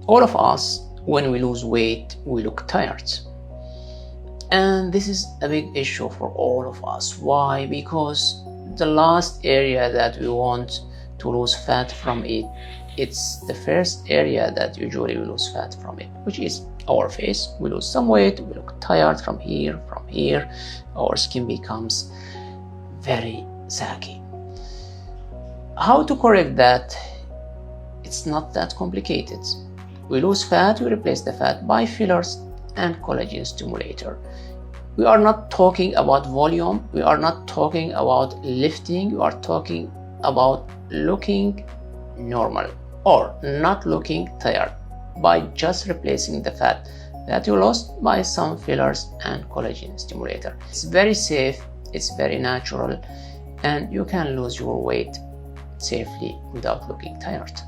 All of us, when we lose weight, we look tired. And this is a big issue for all of us. Why? Because the last area that we want to lose fat from it's the first area that usually we lose fat from it, which is our face. We lose some weight, we look tired from here, our skin becomes very saggy. How to correct that? It's not that complicated. We lose fat, we replace the fat by fillers and collagen stimulator. We are not talking about volume, we are not talking about lifting, we are talking about looking normal or not looking tired by just replacing the fat that you lost by some fillers and collagen stimulator. It's very safe, it's very natural, and you can lose your weight safely without looking tired.